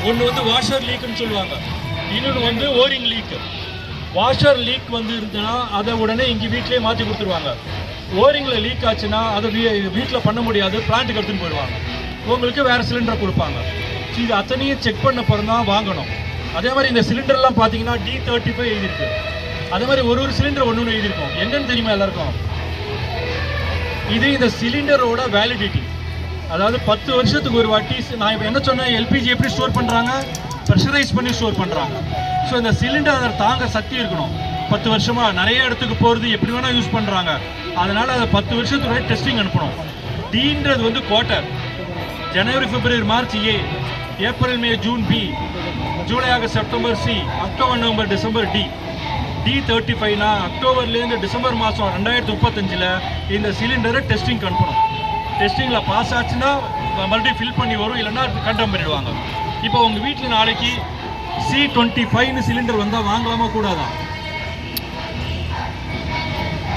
ஒன்று வந்து வாஷர் லீக்குன்னு சொல்லுவாங்க, இன்னொன்று வந்து ஓரிங் லீக்கு. வாஷர் லீக் வந்து இருந்ததுன்னா அதை உடனே இங்கே வீட்டிலே மாற்றி கொடுத்துருவாங்க. ஓரிங்கில் லீக் ஆச்சுன்னா அதை வீட்டில் பண்ண முடியாது, பிளான்ட்டுக்கு எடுத்துன்னு போயிடுவாங்க, உங்களுக்கு வேறு சிலிண்டரை கொடுப்பாங்க. இது அத்தனையும் செக் பண்ண பிறகு தான் வாங்கணும். அதே மாதிரி இந்த சிலிண்டர்லாம் பார்த்தீங்கன்னா D35 எழுதியிருக்கு. அதே மாதிரி ஒரு சிலிண்டர் ஒன்று எழுதியிருக்கும். என்னன்னு தெரியுமா எல்லாருக்கும்? இது இந்த சிலிண்டரோட வேலிடிட்டி. அதாவது 10 வருஷத்துக்கு ஒரு வாட்டி. நான் இப்போ என்ன சொன்னேன், எல்பிஜி எப்படி ஸ்டோர் பண்ணுறாங்க, ப்ரெஷரைஸ் பண்ணி ஸ்டோர் பண்ணுறாங்க. ஸோ இந்த சிலிண்டர் அதை தாங்க சக்தி இருக்கணும். 10 வருஷமாக நிறைய இடத்துக்கு போகிறது, எப்படி வேணால் யூஸ் பண்ணுறாங்க. அதனால் அதை 10 வருஷத்துக்கு டெஸ்டிங் அனுப்பணும். டீன்றது வந்து குவார்ட்டர். ஜனவரி, பிப்ரவரி, March A, April, May, June B, ஜூலை, August, September C, October, November, December D. D35னா அக்டோபர்லேருந்து டிசம்பர் மாதம் 2035 இந்த சிலிண்டரை டெஸ்டிங் அனுப்பணும். டெஸ்டிங்கில் பாஸ் ஆச்சுன்னா மறுபடியும் ஃபில் பண்ணி வரும், இல்லைன்னா கண்டம் பண்ணிடுவாங்க. இப்போ உங்கள் வீட்டில் நாளைக்கு C25 சிலிண்டர் வந்தால் வாங்கலாமா கூடாதா?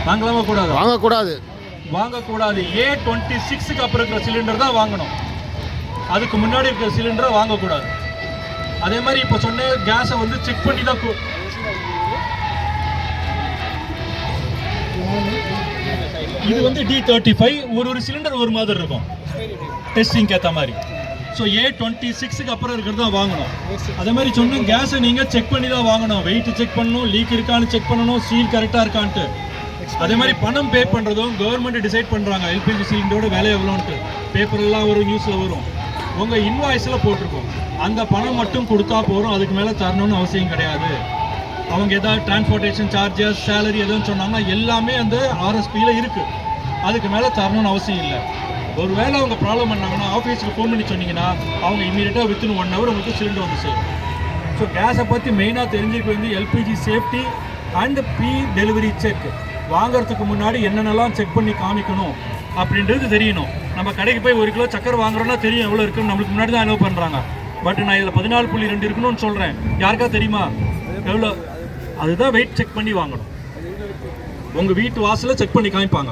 வாங்கலாமா கூடாதா? வாங்கக்கூடாது. A26க்கு அப்புறம் இருக்கிற சிலிண்டர் தான் வாங்கணும். அதுக்கு முன்னாடி இருக்கிற சிலிண்டரை வாங்கக்கூடாது. அதே மாதிரி இப்போ சொன்ன கேஸை வந்து செக் பண்ணி தான். இது வந்து D35. ஒரு சிலிண்டர் ஒரு மாதிரி இருக்கும் டெஸ்டிங்க்கு ஏற்ற மாதிரி. ஸோ A26க்கு அப்புறம் இருக்கிறது தான் வாங்கணும். அதே மாதிரி சொன்ன கேஸை நீங்கள் செக் பண்ணி தான் வாங்கணும். வெயிட் செக் பண்ணணும், லீக் இருக்கான்னு செக் பண்ணணும், சீல் கரெக்டாக இருக்கான்ட்டு. அதே மாதிரி பணம் பே பண்ணுறதும் கவர்மெண்ட் டிசைட் பண்ணுறாங்க. எல்பிஜி சிலிண்டரோட விலை எவ்வளோன்ட்டு பேப்பரெல்லாம் வரும், நியூஸில் வரும், உங்கள் இன்வாய்ஸில் போட்டிருக்கோம். அந்த பணம் மட்டும் கொடுத்தா போகிறோம், அதுக்கு மேலே தரணும்னு அவசியம் கிடையாது. அவங்க எதாவது டிரான்ஸ்போர்ட்டேஷன் சார்ஜஸ், சேலரி எதுவும் சொன்னாங்கன்னா எல்லாமே அந்த RSPயில் இருக்குது. அதுக்கு மேலே தரணும்னு அவசியம் இல்லை. ஒரு வேளை அவங்க ப்ராப்ளம் பண்ணாங்கன்னா ஆஃபீஸுக்கு ஃபோன் பண்ணி சொன்னீங்கன்னா அவங்க இமீடியட்டாக வித்தின் 1 hour உங்களுக்கு சிலிண்டர் வந்து சேரும். ஸோ கேஸை பற்றி மெயினாக தெரிஞ்சுக்க வந்து LPG safety and delivery check. வாங்கிறதுக்கு முன்னாடி என்னென்னலாம் செக் பண்ணி காமிக்கணும் அப்படின்றது தெரியணும். நம்ம கடைக்கு போய் 1 கிலோ சக்கரை வாங்குறோன்னா தெரியும் எவ்வளோ இருக்குன்னு, நம்மளுக்கு முன்னாடி தான் அலோவ் பண்ணுறாங்க. பட் நான் இதில் 14.2 இருக்கணும்னு சொல்கிறேன். யாருக்கா தெரியுமா எவ்வளோ? அதுதான் வெயிட் செக் பண்ணி வாங்கணும். உங்கள் வீட்டு வாசலில் செக் பண்ணி காமிப்பாங்க.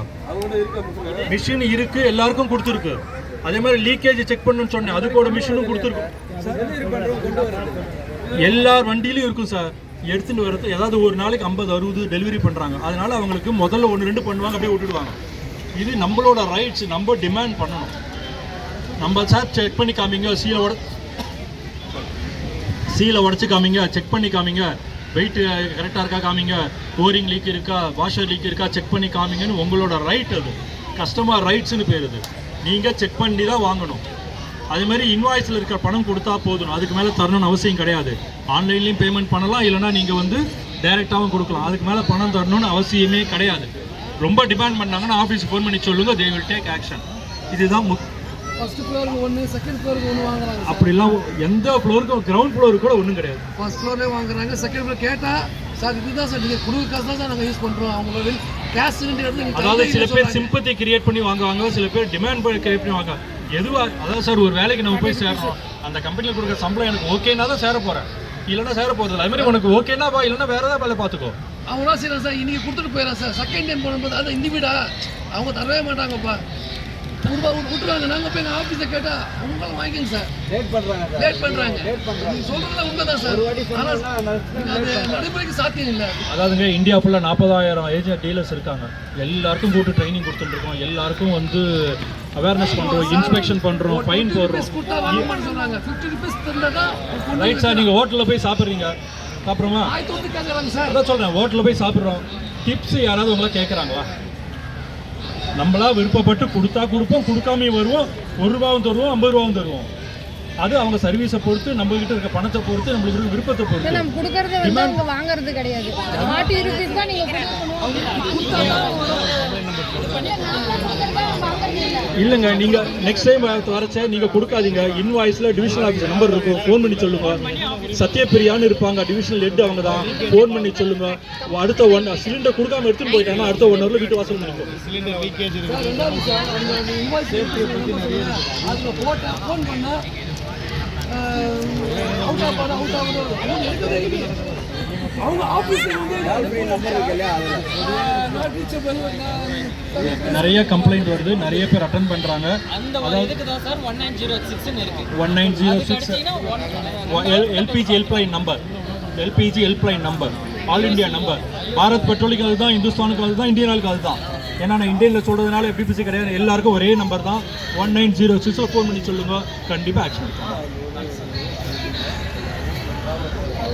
மிஷின் இருக்குது, எல்லாருக்கும் கொடுத்துருக்கு. அதே மாதிரி லீக்கேஜ் செக் பண்ணணும்னு சொன்னேன், அதுக்கோட மிஷினும் கொடுத்துருக்கு. எல்லார் வண்டியிலையும் இருக்கும் சார். எடுத்துகிட்டு வரது ஏதாவது ஒரு நாளைக்கு 50-60 டெலிவரி பண்ணுறாங்க. அதனால் அவங்களுக்கு முதல்ல 1-2 பண்ணுவாங்க, அப்படியே விட்டுடுவாங்க. இது நம்மளோட ரைட்ஸ், நம்ம டிமாண்ட் பண்ணணும். நம்ம சார் செக் பண்ணி காமிங்க, சீலை உடச்சி காமிங்க, செக் பண்ணி காமிங்க, வெயிட் கரெக்டாக இருக்கா காமிங்க, ஓரிங் லீக் இருக்கா, வாஷர் லீக் இருக்கா செக் பண்ணி காமிங்கன்னு உங்களோட ரைட். அது கஸ்டமர் ரைட்ஸ்னு பேர். அது நீங்கள் செக் பண்ணி தான் வாங்கணும். அதேமாதிரி இன்வாய்ஸில் இருக்கிற பணம் கொடுத்தா போதும், அதுக்கு மேலே தரணும்னு அவசியம் கிடையாது. ஆன்லைன்லேயும் பேமெண்ட் பண்ணலாம், இல்லைனா நீங்கள் வந்து டைரெக்டாகவும் கொடுக்கலாம். அதுக்கு மேலே பணம் தரணும்னு அவசியமே கிடையாது. ரொம்ப டிமாண்ட் பண்ணாங்கன்னா ஆஃபீஸுக்கு ஃபோன் பண்ணி சொல்லுங்கள், தே வில் டேக் ஆக்ஷன். இதுதான் ஃபர்ஸ்ட் ஃப்ளோருக்கு 1, செகண்ட் ஃப்ளோருக்கு 1 வாங்குறாங்க. அப்படிலாம் எந்த ஃப்ளோருக்கும், கிரவுண்ட் ஃப்ளோருக்கு கூட ஒன்றும் கிடையாது. ஃபர்ஸ்ட் ஃப்ளோர்லேயே வாங்குறாங்க. செகண்ட் ஃப்ளோர் கேட்டால் சார் இதுதான் சார் நீங்கள் கொடுக்குற காசு தான் சார் நாங்கள் யூஸ் பண்ணுறோம். அவங்களோட கேஸ் சிலிண்டர் எடுத்து. அதாவது சில பேர் சிம்பத்தி கிரியேட் பண்ணி வாங்குவாங்க, சில பேர் டிமாண்ட் கிரியேட் பண்ணி வாங்க. எதுவாக அதாவது சார் ஒரு வேலைக்கு நம்ம போய் சேர்றோம், அந்த கம்பெனியில் கொடுக்குற சம்பளம் எனக்கு ஓகேனா தான் சேர போகிறேன், இல்லைன்னா சேர போகிறது. அது மாதிரி உனக்கு ஓகேனா வா, இல்லைன்னா வேறு ஏதாவது வேலை பார்த்துக்கோ. அவங்களா சரி சார் இன்றைக்கி கொடுத்துட்டு போயிடறேன் சார். செகண்ட் டைம் போகும்போது அது இந்த வீடா அவங்க தரவே மாட்டாங்கப்பா, விட்டுருவாங்க. நாங்கள் போய் எங்கள் ஆஃபீஸை கேட்டால் அவங்களாம் வாங்கிக்கங்க சார். லேட் பண்ணுறாங்க. நீங்கள் சொல்கிறதுல உண்மை தான் சார், ஆனால் அது நடைமுறைக்கு சாத்தியம் இல்லை. அதாவதுங்க இந்தியா ஃபுல்லாக 40,000 ஏஜென்ட் டீலர்ஸ் இருக்காங்க. எல்லாருக்கும் போட்டு ட்ரைனிங் கொடுத்துட்டுருக்கோம், எல்லாருக்கும் வந்து அவேர்னஸ் பண்ணுறோம், இன்ஸ்பெக்ஷன் பண்ணுறோம், ஃபைன் போடுறோம். சொன்னாங்க 50 rupees தந்தால் ரைட் சார். நீங்கள் ஹோட்டலில் போய் சாப்பிட்றீங்க, சாப்பிட்றோமா? சார் அதான் சொல்கிறேன், ஹோட்டலில் போய் சாப்பிட்றோம், டிப்ஸ் யாராவது உங்களை கேட்குறாங்களா? நம்மளா விருப்பப்பட்டு கொடுத்தா கொடுப்போம், கொடுக்காமே வருவோம். 1 ரூபாவும் தருவோம், 50 ரூபாவும் தருவோம். அது அவங்க சர்வீஸை பொறுத்து, நம்ம கிட்ட இருக்க பணத்தை பொறுத்து, நம்மளுக்கு இருக்க விருப்பத்தை பொறுத்து. நம்ம கொடுக்கறது வந்து அவங்க வாங்குறது கிடையாது. 40 rupees தான் நீங்க இல்லைங்க. நீங்கள் நெக்ஸ்ட் டைம் வரச்சே நீங்கள் கொடுக்காதீங்க. இன்வாய்ஸில் டிவிஷனல் ஆஃபீஸர் நம்பர் இருக்கும், ஃபோன் பண்ணி சொல்லுங்கள். சத்யபிரியான்னு இருப்பாங்க, டிவிஷனல் ஹெட் அவங்க தான். ஃபோன் பண்ணி சொல்லுங்கள். அடுத்த சிலிண்டர் கொடுக்காம எடுத்துகிட்டு போயிட்டாங்கன்னா அடுத்த 1 hourல வீட்டு வாசல் பண்ணிக்கும். சிலிண்டர் லீக்கேஜ் இருக்கு. அதில் போட்டேன், ஃபோன் பண்ணேன், அவுட் ஆகுது. அவங்க ஆஃபீஸில் வந்து நிறைய கம்ப்ளைண்ட் வருது, நிறைய பேர் அட்டன் பண்ணுறாங்க. அந்த இதுக்கு தான் சார் 1906 இருக்கு. 1906 LPG helpline number, LPG helpline number, all India number. Bharat பெட்ரோலுக்கு அதுதான், இந்துஸ்தானுக்கு அதுதான், இந்தியன் ஆயிலுக்கு அதுதான். ஏன்னா நான் இந்தியனில் சொல்கிறதுனால பிபிசி கிடையாது, எல்லாருக்கும் ஒரே நம்பர் தான். 1906 ஃபோன் பண்ணி சொல்லுங்கள், கண்டிப்பாக ஆக்ஷன்.